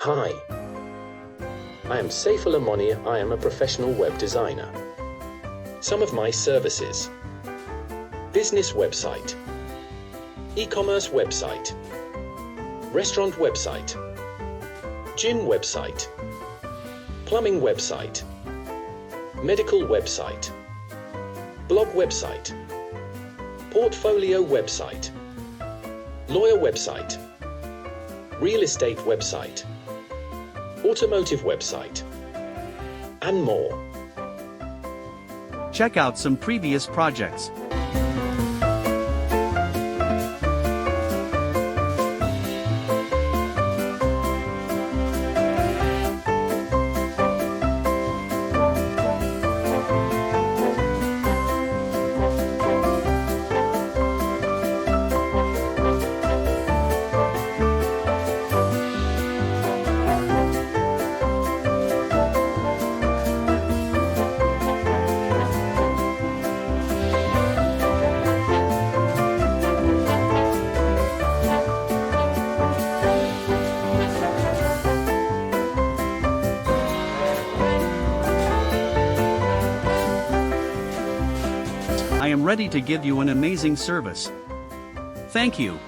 Hi, I am Saifullah Monir. I am a professional web designer. Some of my services: business website, e-commerce website, restaurant website, gym website, plumbing website, medical website, blog website, portfolio website, lawyer website, real estate website, automotive website, and more. Check out some previous projects. I am ready to give you an amazing service. Thank you.